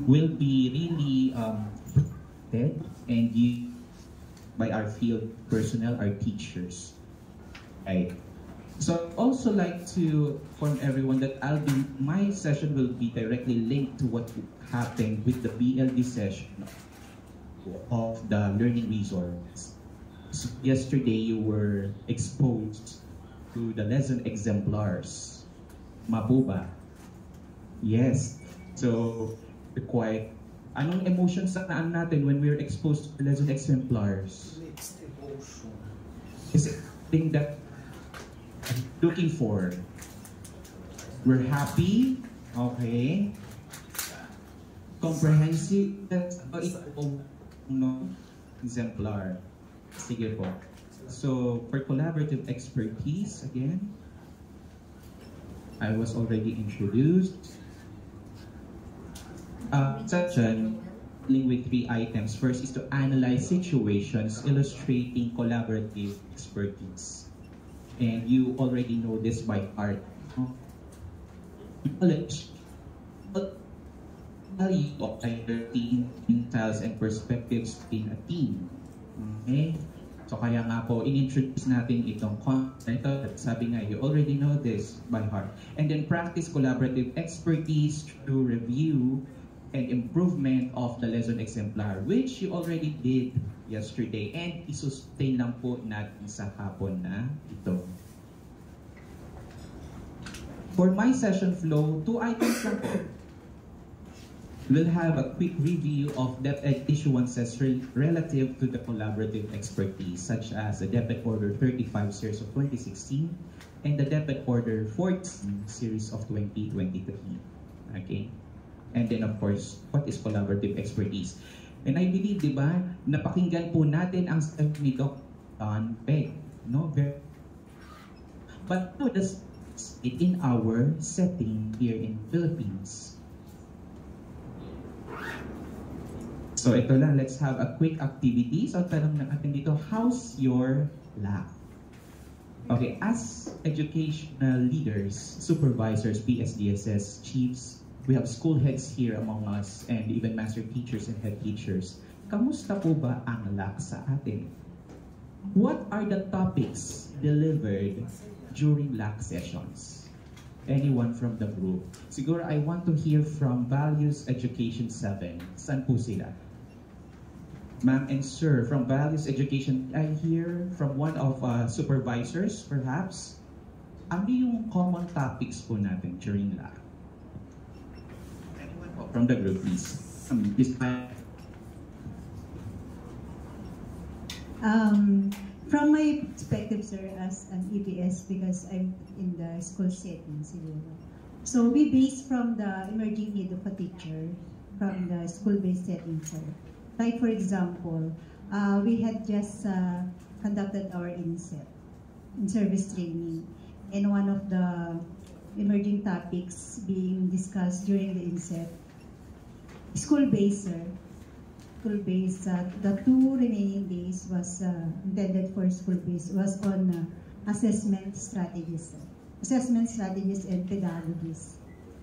will be really protected and used by our field personnel, our teachers. Right. So I'd also like to inform everyone that my session will be directly linked to what happened with the BLD session of the learning resource. So yesterday you were exposed to the lesson exemplars. Mabuba. Yes. So required. Anong emotions na naan natin when we're exposed to lesson exemplars? Mixed emotion. Is it thing that I'm looking for? We're happy. Okay. Comprehensive. That's no exemplar. Sige po. So for collaborative expertise, again, I was already introduced. Section dealing with 3 items. First is to analyze situations illustrating collaborative expertise. And you already know this by heart. Knowledge, value of diversity in styles and perspectives in a team. Okay? So kaya nga po, in-introduce natin itong content. Sabi nga, you already know this by heart. And then practice collaborative expertise through review and improvement of the lesson exemplar, which you already did yesterday. And isustain lang po natin sa hapon na ito. For my session flow, 2 items lang po. We'll have a quick review of DepEd issuances relative to the collaborative expertise, such as the DepEd Order 35 series of 2016 and the DepEd Order 14 series of 2023. Okay? And then of course, what is collaborative expertise? And I believe, di ba, napakinggan po natin ang step ni Dr. Don Peg. No? But how does it in our setting here in Philippines? So ito lang, let's have a quick activity. So tanong na natin dito, how's your lab? Okay, as educational leaders, supervisors, PSDSS, chiefs, we have school heads here among us and even master teachers and head teachers. Kamusta po ba ang lab sa atin? What are the topics delivered during LAC sessions? Anyone from the group? Siguro I want to hear from Values Education 7. Saan po sila? Ma'am and sir, from Values Education, I hear from one of supervisors, perhaps. Ano yung common topics po natin during LAC? Anyone po from the group, please. From my perspective, sir, as an EPS, because I'm in the school setting, siguro. So we base from the emerging need of a teacher from the school-based setting, sir. Like for example, we had just conducted our INSET, in-service training, and one of the emerging topics being discussed during the INSET, school-based, sir. School-based, the 2 remaining days was intended for school-based, was on assessment strategies. Assessment strategies and pedagogies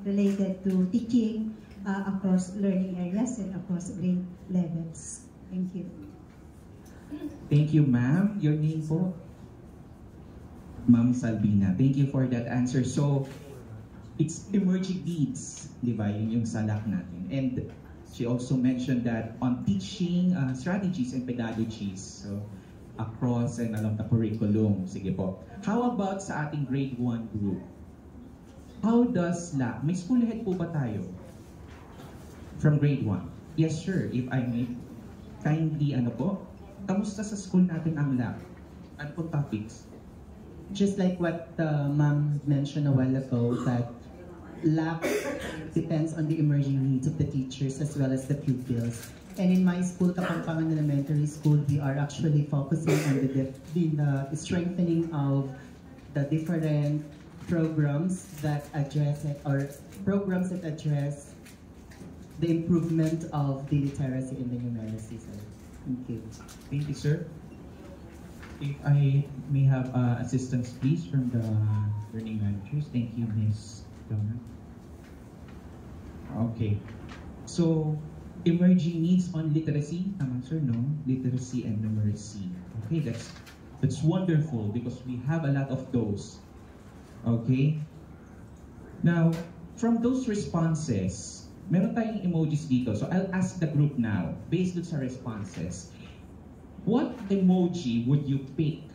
related to teaching across learning areas and across grade levels. Thank you. Thank you, ma'am. Your name po? Ma'am Salbina. Thank you for that answer. So, it's emerging needs, di ba? Yun yung salak natin. And she also mentioned that on teaching strategies and pedagogies, so across and along the curriculum. Sige po. How about sa ating grade 1 group? How does LAC? May school head po ba tayo? From grade 1? Yes, sir. If I may kindly, kamusta sa school natin ang LAC? Ano pong topics? Just like what Ma'am mentioned a while ago, that LAC depends on the emerging needs of the teachers as well as the pupils. And in my school, Kapampangan Elementary School, we are actually focusing on the strengthening of the different programs that address the improvement of the literacy and the numeracy. Thank you. Thank you, sir. If I may have assistance, please, from the learning managers. Thank you, Ms. Donna. Okay. So, emerging needs on literacy, tama sir, no? Literacy and numeracy. Okay, that's wonderful because we have a lot of those. Okay? Now, from those responses, meron tayong emojis dito. So, I'll ask the group now, based on sa responses, what emoji would you pick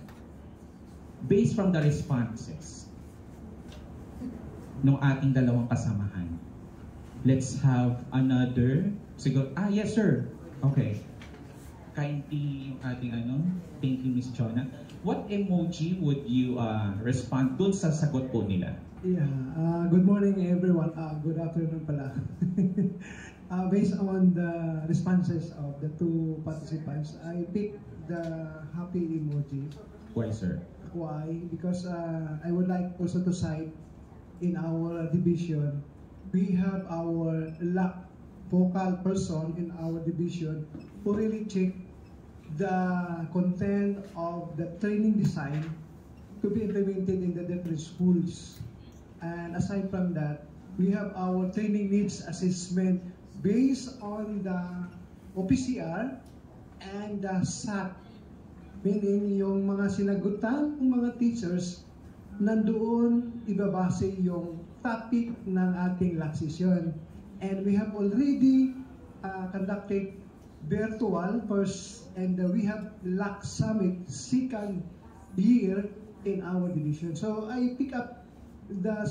based from the responses ng ating dalawang kasamahan? Let's have another, siguro, yes sir. Okay. Kindly yung ating thank you Miss Chona. What emoji would you respond dun sa sagot po nila? Yeah, good morning everyone. Good afternoon pala. Based on the responses of the two participants, I picked the happy emoji. Why sir? Why? Because I would like also to cite in our division, we have our LAC focal person in our division who really check the content of the training design to be implemented in the different schools. And aside from that, we have our training needs assessment based on the OPCR and the SAT. Meaning yung mga sinagutan ng mga teachers, nandoon ibabase yung topic ng ating LAC session. And we have already conducted virtual first, and we have LAC Summit second year in our division. So I pick up that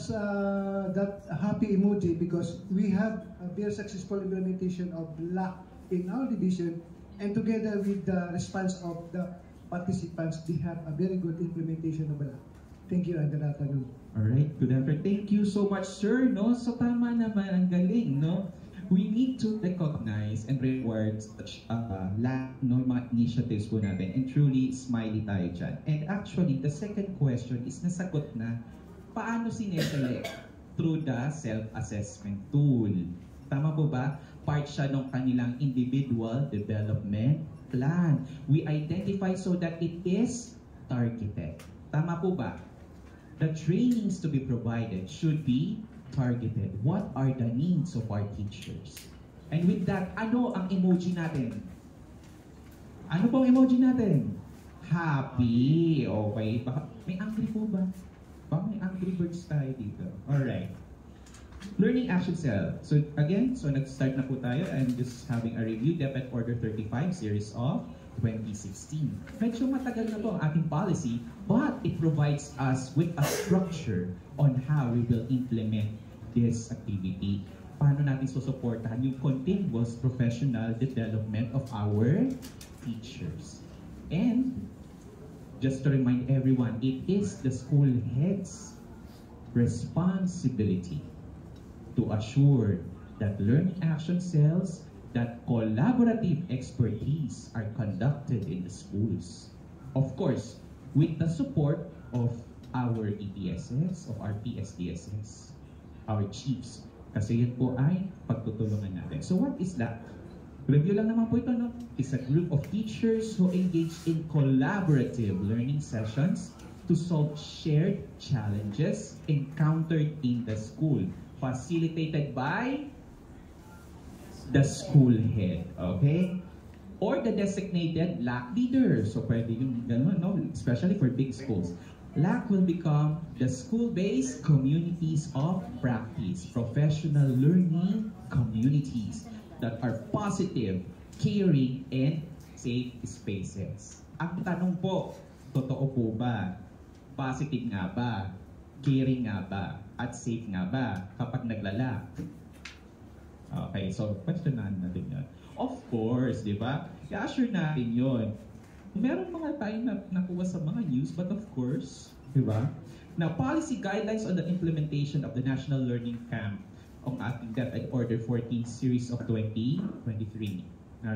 happy emoji because we have a very successful implementation of LAC in our division, and together with the response of the participants, they have a very good implementation of LAC. Thank you, and good afternoon. Alright, good afternoon. Thank you so much, sir. No? So tama naman, ang galing, no? We need to recognize and reward such mga initiatives po natin, and truly smiley tayo dyan. And actually, the second question is nasagot na, paano sineselect? Through the self-assessment tool. Tama po ba? Part siya ng kanilang individual development plan. We identify so that it is targeted. Tama po ba? The trainings to be provided should be targeted. What are the needs of our teachers? And with that, ano ang emoji natin? Ano pong emoji natin? Happy. Okay. Baka, may angry po ba? Baka may angry birds tayo dito. Alright. Learning action cell. So again, nag-start na po tayo. I'm just having a review. DepEd Order 35, series of 2016. Medyo matagal na po ang ating policy, but it provides us with a structure on how we will implement this activity. Paano natin susuportahan yung continuous professional development of our teachers. And just to remind everyone, it is the school head's responsibility to assure that learning action cells, that collaborative expertise are conducted in the schools. Of course, with the support of our EPSS, of our PSDSS, our chiefs. Kasi yun po ay pagtutulungan natin. So what is that? Review lang naman po ito, no? It's a group of teachers who engage in collaborative learning sessions to solve shared challenges encountered in the school, facilitated by the school head, okay? Or the designated LAC leader. So pwede yung gano'n, no? Especially for big schools. LAC will become the school-based communities of practice, professional learning communities that are positive, caring, and safe spaces. Ang tanong po, totoo po ba? Positive nga ba? Caring nga ba? At safe nga ba kapag naglalak? Okay, so questionan natin yun. Of course, di ba? I-assure natin yun. Meron mga tayo na nakuha sa mga news, but of course, di ba? Now, policy guidelines on the implementation of the National Learning Camp ang ating DepEd Order 14 series of 2023.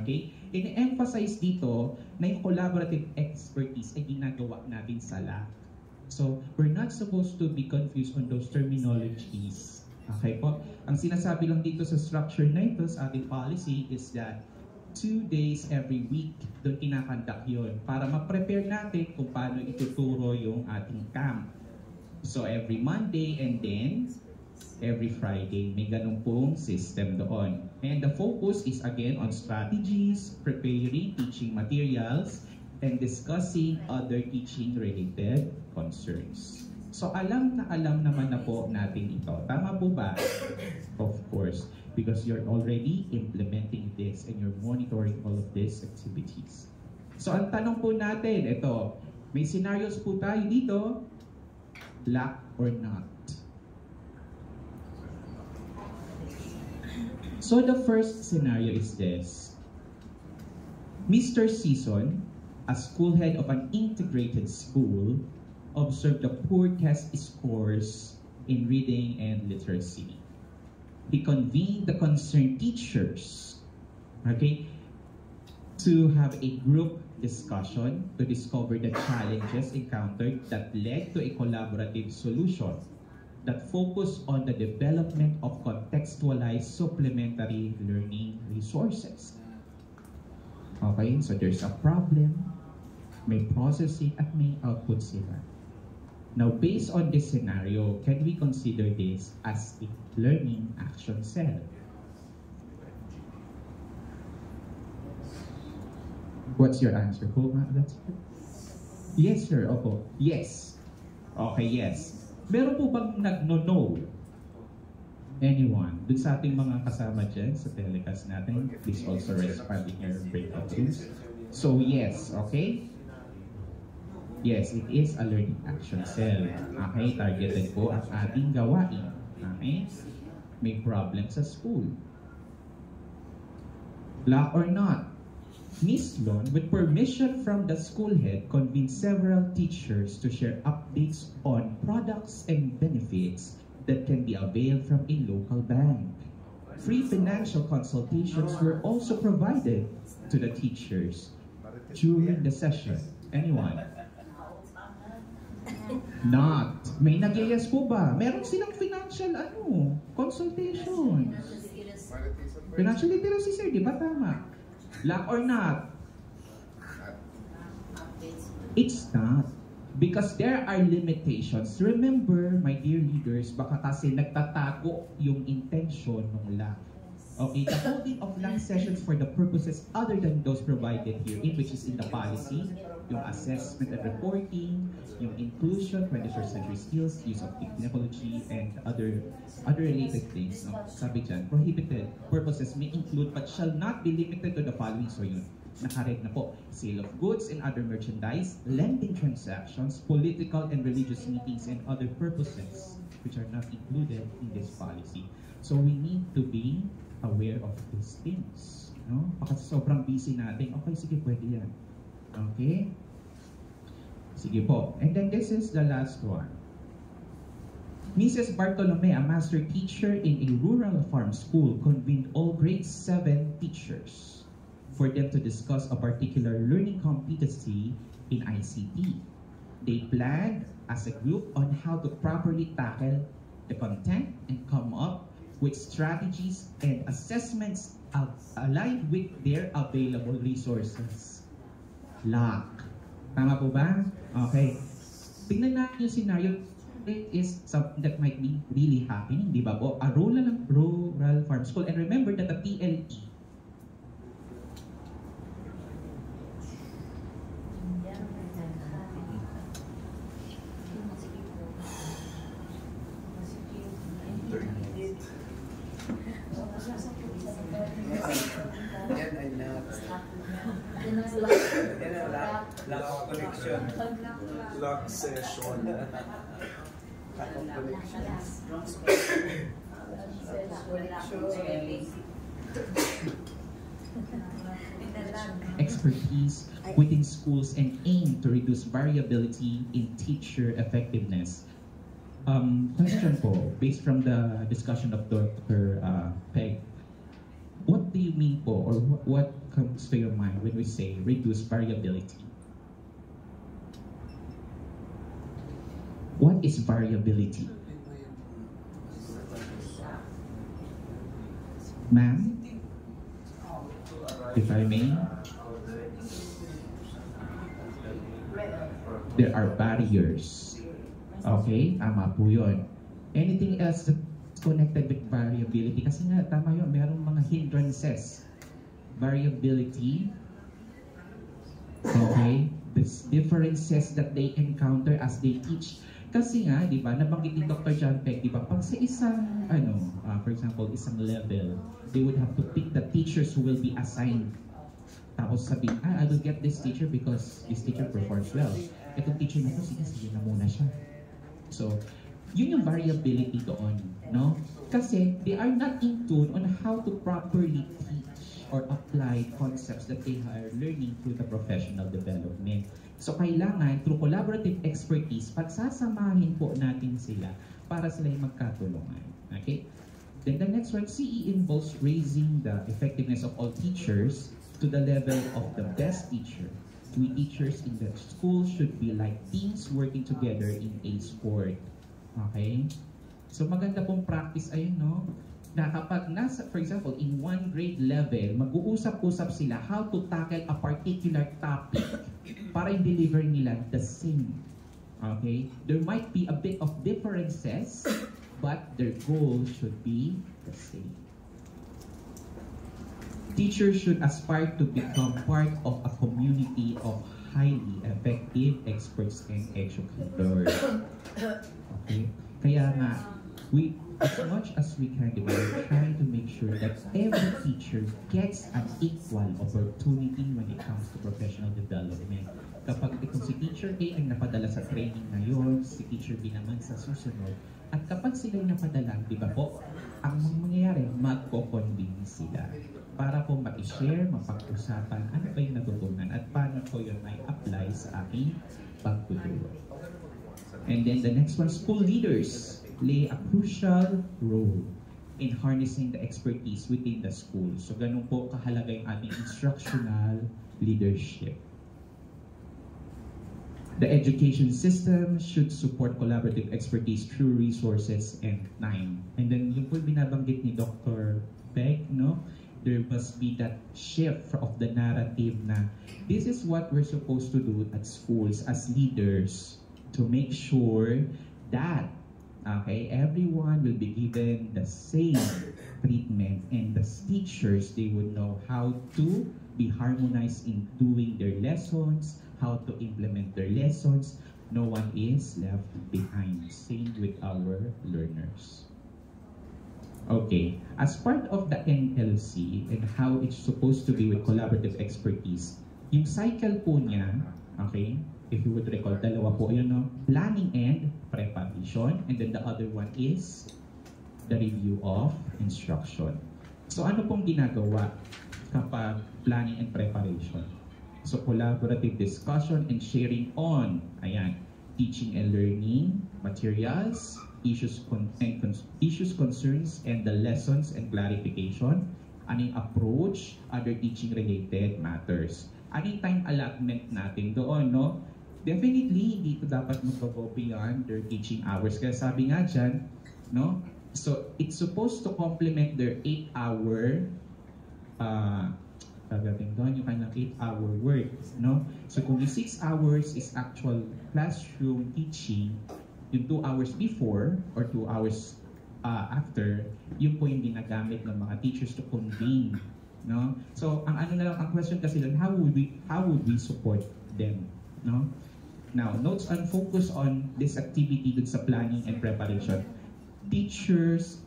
Okay? In-emphasize dito na yung collaborative expertise ay ginagawa natin sa LAC. So, we're not supposed to be confused on those terminologies. Okay po? Ang sinasabi lang dito sa structure na ito sa ating policy is that 2 days every week doon kinakandak yun para ma-prepare natin kung paano ituturo yung ating camp. So every Monday and then Every Friday, may ganun pong system doon. And the focus is again on strategies, preparing teaching materials, and discussing other teaching-related concerns. So alam naman na po natin ito. Tama po ba? Of course, because you're already implementing this and you're monitoring all of these activities. So ang tanong po natin, ito, may scenarios po tayo dito, lack or not. So the first scenario is this. Mr. Season, a school head of an integrated school, observed the poor test scores in reading and literacy. He convened the concerned teachers, okay, to have a group discussion to discover the challenges encountered that led to a collaborative solution that focused on the development of contextualized supplementary learning resources. Okay, so there's a problem, may processing at may output sila. Now, based on this scenario, can we consider this as a learning action cell? What's your answer po? That's it. Yes, sir. Opo. Yes. Okay, yes. Meron po bang nag-no? Anyone? Dun sa ating mga kasama dyan sa telecast natin, please also respond in your breakout rooms. So, yes. Okay? Yes, it is a learning action cell. Okay, targeted po ang ating gawain. Okay? May problem sa school. Lack or not? Ms. Lon, with permission from the school head, convened several teachers to share updates on products and benefits that can be availed from a local bank. Free financial consultations were also provided to the teachers during the session. Anyone? Not. May nag-yes po ba? Meron silang financial consultation. Financial literacy, sir, di ba tama? Lack or not? It's not. Because there are limitations. Remember, my dear leaders, baka kasi nagtatago yung intention ng lack. Okay, the holding of LAC sessions for the purposes other than those provided herein, which is in the policy, yung assessment and reporting, yung inclusion, 21st century skills, use of technology, and other related things. No? Sabi dyan, prohibited purposes may include but shall not be limited to the following. So yun, nakaread na po. Sale of goods and other merchandise, lending transactions, political and religious meetings, and other purposes which are not included in this policy. So we need to be aware of these things. No? Kasi sobrang busy natin. Okay, sige, pwede yan. Okay? Sige po. And then this is the last one. Mrs. Bartolome, a master teacher in a rural farm school, convened all grade 7 teachers for them to discuss a particular learning competency in ICT. They planned as a group on how to properly tackle the content and come up with strategies and assessments aligned with their available resources. LAC. Tama po ba? Okay. Tingnan natin yung scenario. It is something that might be really happening, di ba po? A rural farm school. And remember that the PLE Lock session. expertise within schools and aim to reduce variability in teacher effectiveness. Question po, based from the discussion of Dr. Peg, what do you mean po, or what comes to your mind when we say reduce variability? What is variability? Ma'am, if I may, there are barriers. Okay, tama po yun. Anything else that connected with variability. Kasi nga, tama yun, merong mga hindrances. Variability, okay? These differences that they encounter as they teach. Kasi nga, di ba, nabanggit ni Dr. John Peck, di ba, pag sa isang, for example, isang level, they would have to pick the teachers who will be assigned. Tapos sabihin, I will get this teacher because this teacher performs well. Itong teacher na to, sige na muna siya. So, yun yung variability doon, no? Kasi they are not in tune on how to properly teach or apply concepts that they are learning through the professional development. So, kailangan, through collaborative expertise, pagsasamahin po natin sila para sila yung magkatulungan. Okay? Then the next one, CE involves raising the effectiveness of all teachers to the level of the best teacher. We teachers in the school should be like teams working together in a sport. Okay? So maganda pong practice ayun, no? Na kapag nasa, for example, in one grade level, mag-uusap-usap sila how to tackle a particular topic para i-deliver nila the same. Okay? There might be a bit of differences, but their goal should be the same. Teachers should aspire to become part of a community of highly effective experts and educators. Okay? Kaya nga, as much as we can, we're trying to make sure that every teacher gets an equal opportunity when it comes to professional development. Kapag itong si Teacher A ay napadala sa training ngayon, si Teacher B naman sa susunod, at kapag sila ay napadala, di ba po, ang mangyayari, magko-convene sila para po ma-share, mapag-usapan ano ba yung natutunan at paano po yun may apply sa aking pagtuturo. And then the next one, school leaders play a crucial role in harnessing the expertise within the school. So ganun po kahalaga yung ating instructional leadership. The education system should support collaborative expertise through resources and time. And then yung po binabanggit ni Dr. Beck, no? There must be that shift of the narrative na this is what we're supposed to do at schools as leaders to make sure that everyone will be given the same treatment, and the teachers, they would know how to be harmonized in doing their lessons, how to implement their lessons. No one is left behind. Same with our learners. Okay, as part of the NLC and how it's supposed to be with collaborative expertise, yung cycle po niya, okay, if you would recall, dalawa po yun, no? Planning and preparation, and then the other one is the review of instruction. So ano pong ginagawa kapag planning and preparation? So collaborative discussion and sharing on, teaching and learning materials, issues, concerns, and the lessons and clarification, aning approach, other teaching-related matters. Aning time allotment natin doon, no? Definitely, hindi ito dapat mag-go beyond their teaching hours. Kaya sabi nga dyan, no? So, it's supposed to complement their 8-hour yung kanilang 8-hour work, no? So, kung yung 6 hours is actual classroom teaching, yung 2 hours before or 2 hours after, yun po yung ginagamit ng mga teachers to convene, no? So, ang question kasi lang, how would we support them, no? Now, notes and focus on this activity dun sa planning and preparation. Teachers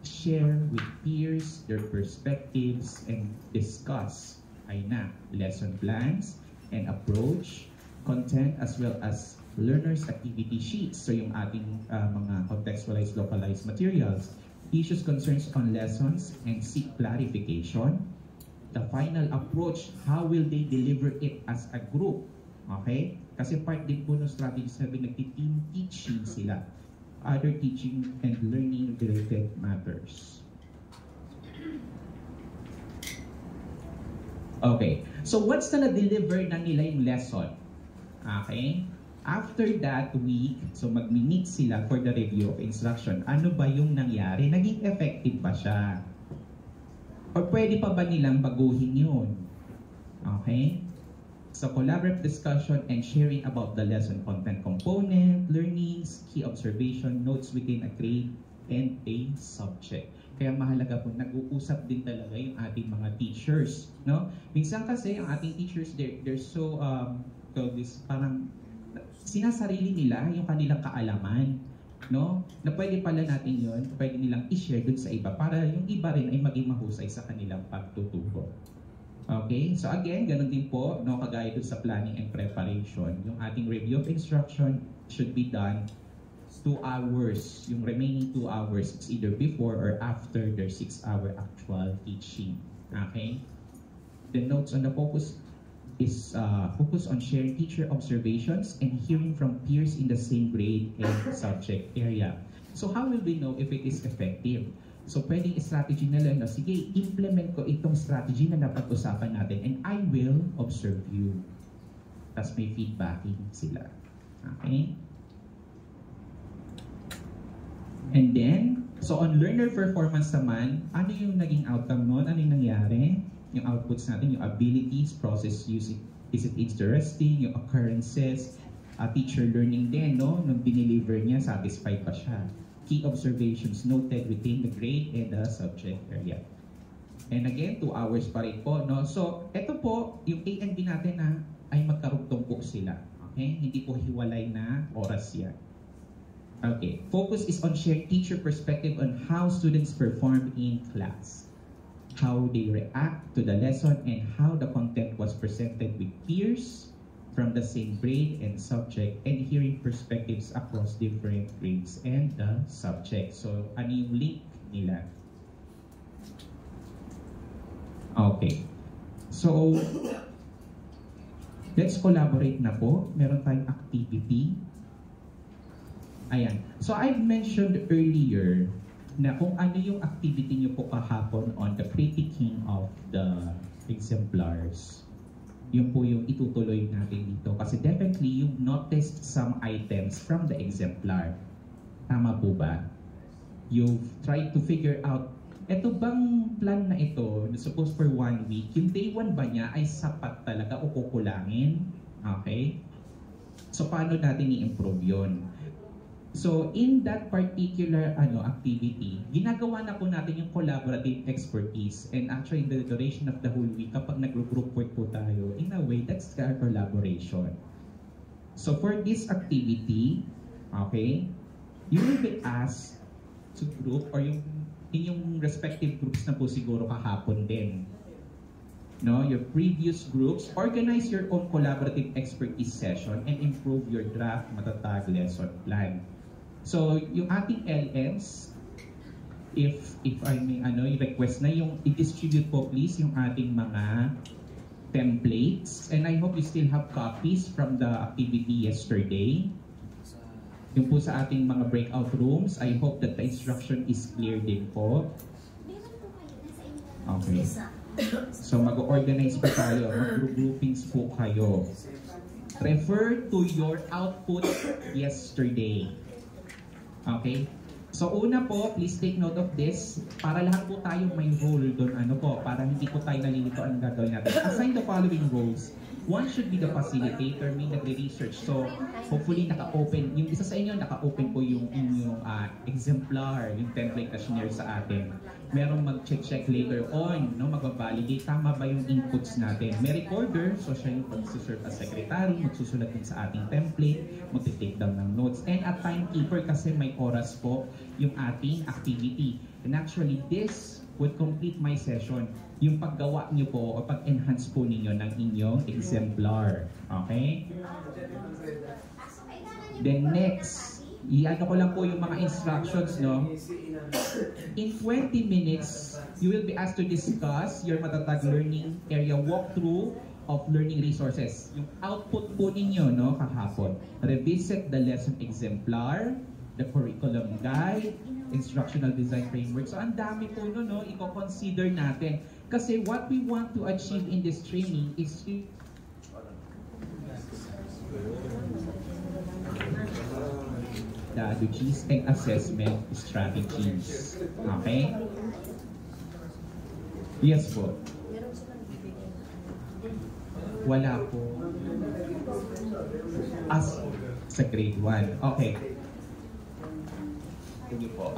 share with peers their perspectives and discuss lesson plans and approach, content, as well as learners' activity sheets. So yung ating mga contextualized, localized materials, issues, concerns on lessons, and seek clarification. The final approach, how will they deliver it as a group? Okay? Kasi part din po ng strategy sabi, nagti-team teaching sila. Other teaching and learning related matters. Okay. So once na na-deliver na nila yung lesson, okay? After that week, so mag-meet sila for the review of instruction. Ano ba yung nangyari? Naging effective ba siya? Or pwede pa ba nilang baguhin yun? Okay? So collaborative discussion and sharing about the lesson content component, learnings, key observation, notes within a grade and a subject. Kaya mahalaga po, nag-uusap din talaga yung ating mga teachers, no? Minsan kasi yung ating teachers, they're so, parang sinasarili nila yung kanilang kaalaman, no? Na pwede pala natin yun, pwede nilang i-share dun sa iba para yung iba rin ay maging mahusay sa kanilang pagtuturo. Okay? So again, ganun din po, no, kagaya dun sa planning and preparation. Yung ating review of instruction should be done 2 hours. Yung remaining 2 hours, it's either before or after their 6-hour actual teaching. Okay? The notes on the focus is focus on sharing teacher observations and hearing from peers in the same grade and subject area. So how will we know if it is effective? So pwedeng strategy na lang na, sige, implement ko itong strategy na napag-usapan natin and I will observe you. Tapos may feedbacking sila. Okay? And then, so on learner performance naman, ano yung naging outcome nun? Ano yung nangyari? Yung outputs natin, yung abilities, process using, is it interesting, yung occurrences, teacher learning din, no? Nung dineliver niya, satisfied pa siya. Key observations noted within the grade and the subject area. And again, 2 hours pa rin po, no? So, ito po, yung A and B natin na ay magkarugtong po sila. Okay? Hindi po hiwalay na oras yan. Okay. Focus is on shared teacher perspective on how students perform in class, how they react to the lesson, and how the content was presented with peers from the same grade and subject, and hearing perspectives across different grades and the subject. So, ano yung link nila? Okay. So, let's collaborate na po. Meron tayong activity. Ayan. So, I've mentioned earlier na kung ano yung activity nyo po kahapon on the critiquing of the exemplars. Yun po yung itutuloy natin dito. Kasi definitely, you've noticed some items from the exemplar. Tama po ba? You've tried to figure out, eto bang plan na ito, suppose for 1 week, yung day 1 ba niya ay sapat talaga o kukulangin? Okay? So, paano natin i-improve yun? So, in that particular activity, ginagawa na po natin yung collaborative expertise, and actually in the duration of the whole week, kapag nag-group work po tayo, in a way, that's our collaboration. So, for this activity, okay, you will be asked to group, or yung inyong respective groups na po siguro kahapon din. No, your previous groups, organize your own collaborative expertise session and improve your draft matatag lesson plan. So, yung ating LMs, if I may request na yung i-distribute po please yung ating mga templates, and I hope you still have copies from the activity yesterday. Yung po sa ating mga breakout rooms, I hope that the instruction is clear din po. Okay. So mag-organize po tayo, mag-groupings po kayo. Refer to your output yesterday. Okay? So una po, please take note of this, para lahat po tayo may role doon, para hindi po tayo nalilito ang gagawin natin. Assign the following roles. One should be the facilitator, may nagre-research. So, hopefully naka-open, yung isa sa inyo naka-open po yung inyong exemplar, yung template na shinare sa atin. Merong mag-check later on, no, mag-validate, tama ba yung inputs natin. May recorder, so siya yung mag-serve as secretary, magsusulat din sa ating template, mag-take down ng notes. And at timekeeper kasi may oras po yung ating activity. And actually, this would complete my session. Yung paggawa nyo po o pag-enhance po ninyo ng inyong exemplar. Okay? Then next, i-ano ko lang po yung mga instructions, no? In 20 minutes, you will be asked to discuss your matatag learning area walkthrough of learning resources. Yung output po ninyo, no, kahapon. Revisit the lesson exemplar, the curriculum guide, instructional design framework. So, ang dami po no, i-consider natin. Kasi what we want to achieve in this training is strategies and assessment strategies. Okay? Yes po. Wala po. As sa grade 1. Okay. Sige po.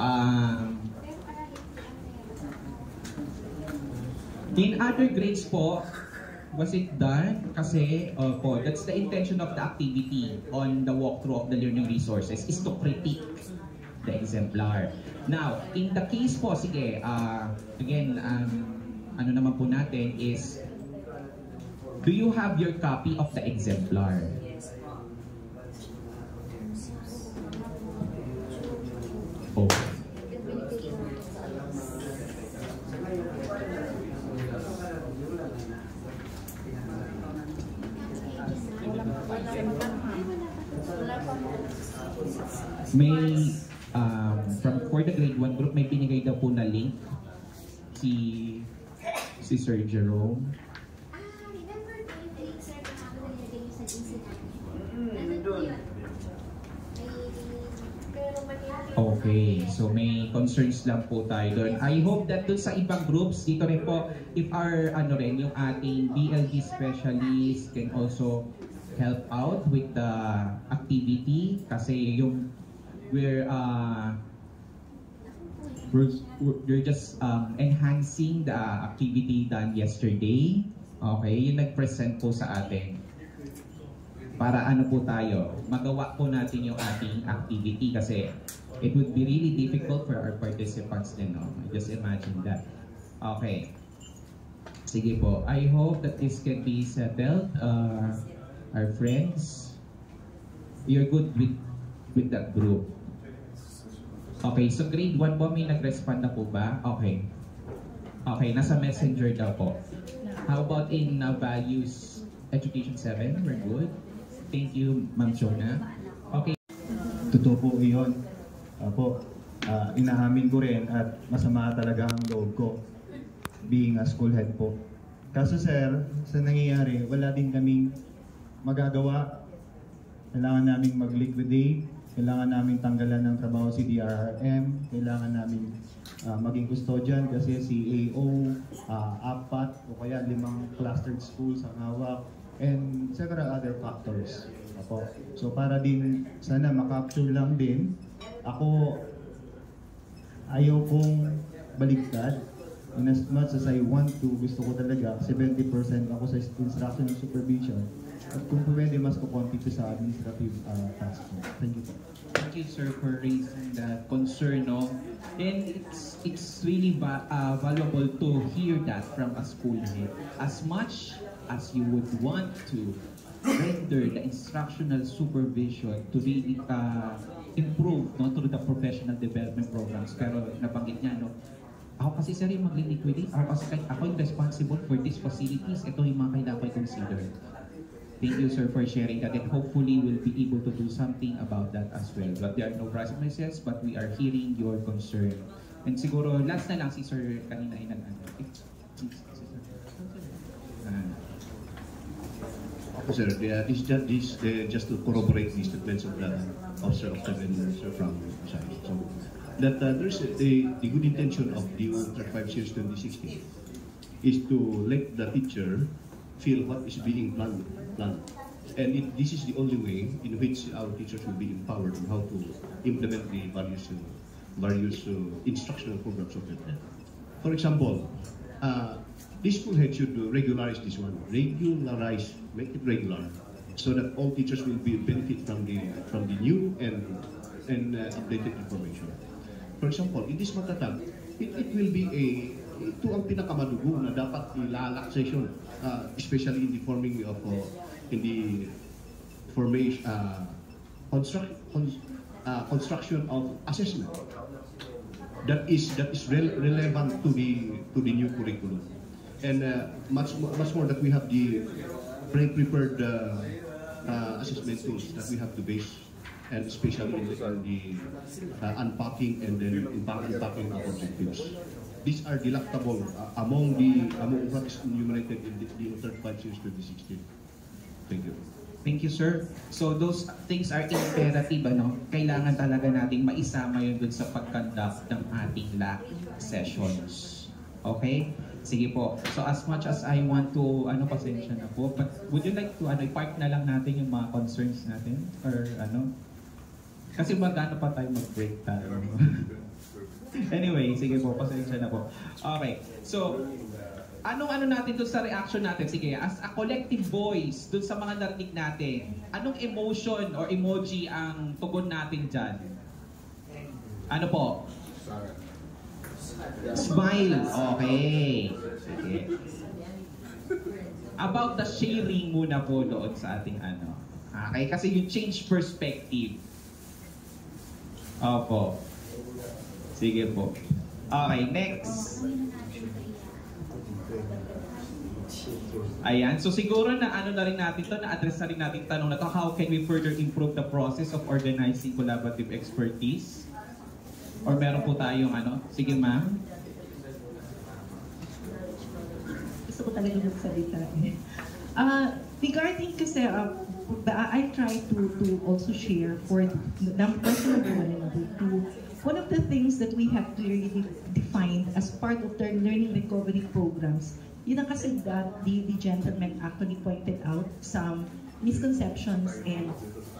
In other grades po, was it done? Kasi, po, that's the intention of the activity on the walkthrough of the learning resources is to critique the exemplar. Now, in the case po, sige, again, ano naman po natin is, do you have your copy of the exemplar? Oh. May for the grade 1 group, may binigay daw po na link si Sir Jerome. Remember ko yung link, sir, na ako nilagay sa GC natin. Nandun yun. Okay, so may concerns lang po tayo doon. I hope that doon sa ibang groups, dito rin po, if our, yung ating BLD specialist can also help out with the activity kasi yung we're just enhancing the activity done yesterday. Okay, yung nag-present po sa atin. Para ano po tayo, magawa po natin yung ating activity kasi it would be really difficult for our participants din, no? Just imagine that. Okay. Sige po. I hope that this can be settled. Our friends, you're good with that group. Okay, so grade 1 po, may nag-respond na po ba? Okay. Okay, nasa messenger daw po. How about in values education 7? We're good. Thank you, Ma'am Shona. Okay. Totoo po iyon. Apo, inahamin ko rin at masama talaga ang loob ko being a school head po. Kaso sir, sa nangyayari, wala din kaming magagawa. Kailangan naming mag-liquidate, kailangan naming tanggalan ng trabaho si DRRM, kailangan naming maging custodian kasi si AO, 4 o kaya 5 clustered schools ang hawak, and several other factors. Apo. So para din sana makapture lang din, ako ayaw kong baliktad. In as much as I want to, gusto ko talaga 70% ako sa instruction and supervision. At kung pwede, mas kukonti ko sa administrative task ko. Thank you po. Thank you, sir, for raising that concern, no? And it's really valuable to hear that from a school head. As much as you would want to render the instructional supervision to really improve, no, through the professional development programs, pero nabanggit niya, no, ako kasi sir yung mag-liquidate, ako kasi ako yung responsible for these facilities, ito yung mga kailangan ko consider. Thank you, sir, for sharing that, and hopefully we'll be able to do something about that as well. But there are no promises, but we are hearing your concern. And siguro, last na lang si sir kanina ay Sir, just to corroborate the statements of the officer of Kevin from Shai. So, that there's the good intention of DO 35 Series 2016 is to let the teacher feel what is being planned. And this is the only way in which our teachers will be empowered on how to implement the various instructional programs of the plan. For example, this school head should regularize this one. Make it regular, so that all teachers will be benefit from the new and updated information. For example, in this matatag, it will be ito ang pinakamadugo na dapat ilalak session, especially in the forming of in the formation construction of assessment that is relevant to the new curriculum, and much more that we have the pre-prepared assessment tools that we have to base, and especially in the unpacking and then unpacking of objectives. These are delectable among what is enumerated in the 35 Series 2016. Thank you. Thank you, sir. So those things are imperative, ano? Kailangan talaga nating maisama yun dun sa pag-conduct ng ating LAC sessions. Okay? Sige po. So as much as I want to, pasensya na po, but would you like to, i-park na lang natin yung mga concerns natin? Or Kasi magano pa tayo mag-break tayo. Anyway, sige po, pasensya na po. Okay, so, anong natin doon sa reaction natin? Sige, as a collective voice, doon sa mga narinig natin, anong emotion or emoji ang tugon natin dyan? Ano po? Smile. Okay. Sige. About the sharing muna po doon sa ating ano. Okay, kasi yung change perspective. Opo. Sige po. Okay, next. Ayan, so siguro na ano na rin natin to, na-address na rin natin tanong na to, how can we further improve the process of organizing collaborative expertise? Or meron po tayong ano? Sige ma'am. Gusto ko talaga magsalita eh. Regarding kasi, I try to also share for person number 1 and number 2. One of the things that we have clearly defined as part of their learning recovery programs, yun ang kasi that the gentleman actually pointed out some misconceptions and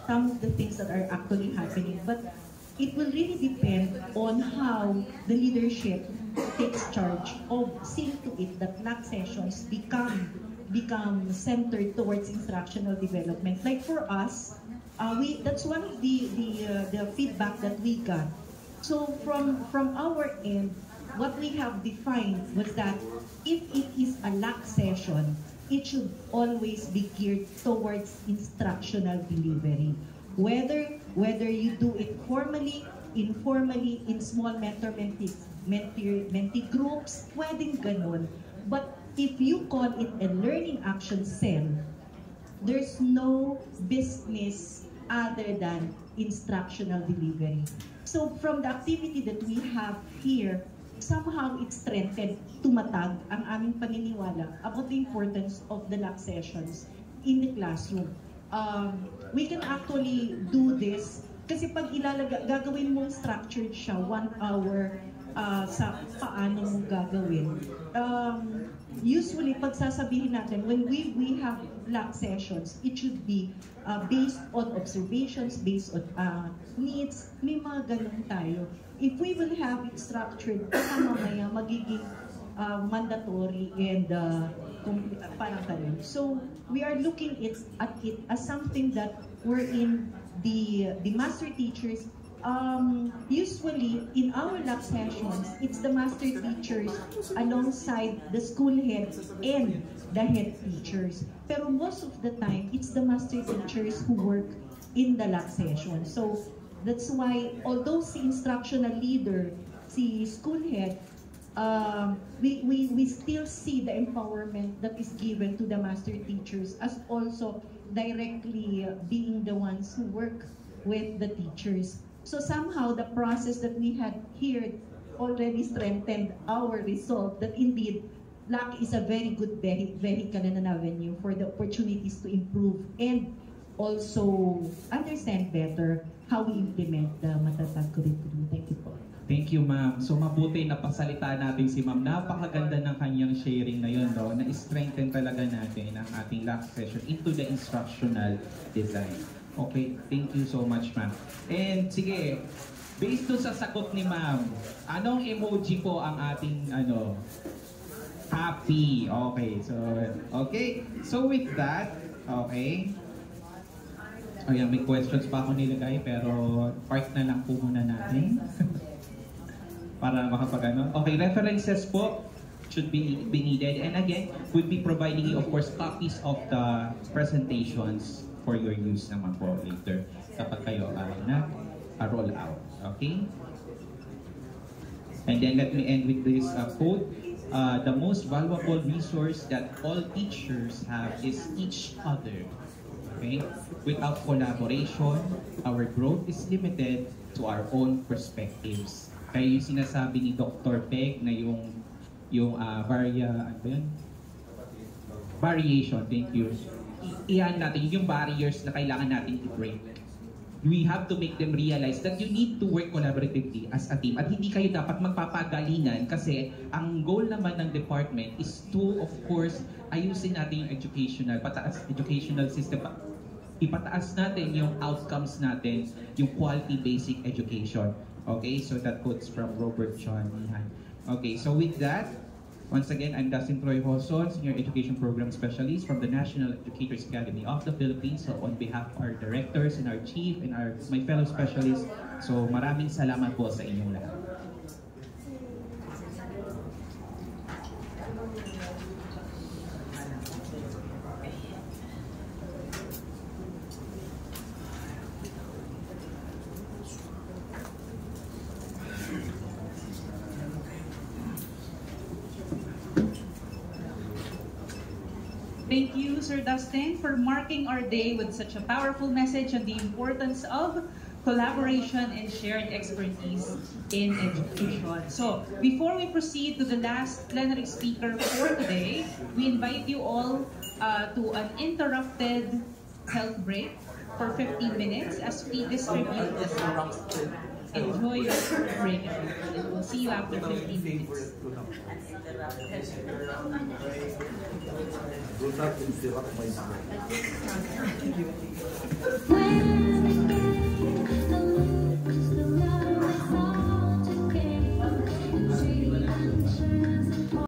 some of the things that are actually happening. But it will really depend on how the leadership takes charge of seeing to it that LAC sessions become centered towards instructional development. Like for us, that's one of the feedback that we got. So from our end, what we have defined was that if it is a LAC session, it should always be geared towards instructional delivery. Whether you do it formally, informally, in small mentee groups, pwedeng ganun. But if you call it a learning action cell, there's no business other than instructional delivery. So from the activity that we have here, somehow it strengthened, tumatag ang aming paniniwala about the importance of the LAC sessions in the classroom. We can actually do this kasi pag gagawin mong structured siya 1 hour sa paano mo gagawin. Usually, pag sasabihin natin, when we have LAC sessions, it should be based on observations, based on needs, may mga ganun tayo. If we will have it structured, mamaya magiging mandatory and parang ganun. So, we are looking at it as something that we're in the master teachers. Usually, in our LAC sessions, it's the master teachers alongside the school heads and the head teachers. Pero most of the time, it's the master teachers who work in the LAC session. So, that's why, although si instructional leader, si school head, we still see the empowerment that is given to the master teachers as also directly being the ones who work with the teachers. So somehow the process that we had here already strengthened our resolve that indeed LAC is a very good vehicle and an avenue for the opportunities to improve and also understand better how we implement the Matatag curriculum. Thank you po. Thank you, ma'am. So mabuti na pasalita natin si ma'am. Napakaganda ng kanyang sharing na yun, no? Na-strengthen talaga natin ang ating LAC session into the instructional design. Okay, thank you so much, ma'am. And sige, based dun sa sagot ni ma'am, anong emoji po ang ating happy? Okay. So with that, okay. Ayan, may questions pa ako nilagay pero park na lang po muna natin. Para makapag-ano. Okay, references po should be needed. And again, we'll be providing you, of course, copies of the presentations for your use naman po later kapag kayo roll out. Okay? And then let me end with this quote. The most valuable resource that all teachers have is each other. Okay? Without collaboration, our growth is limited to our own perspectives. Kaya yung sinasabi ni Dr. Peg na yung variation, thank you. Iyan natin yung barriers na kailangan natin i-break. We have to make them realize that you need to work collaboratively as a team at hindi kayo dapat magpapagalingan kasi ang goal naman ng department is to, of course, ayusin natin yung educational system. ipataas natin yung outcomes natin, yung quality basic education. Okay, so that quotes from Robert John Nihan. Okay, so with that, once again, I'm Dustin Troy Hoson, Senior Education Program Specialist from the National Educators Academy of the Philippines. So on behalf of our directors and our chief and my fellow specialists, so maraming salamat po sa inyong lahat. Thank you, Sir Dustin, for marking our day with such a powerful message on the importance of collaboration and shared expertise in education. So, before we proceed to the last plenary speaker for today, we invite you all to an interrupted health break for 15 minutes as we distribute the snacks. Enjoy your break, and we'll see you after 15 minutes. Do not interrupt my snack.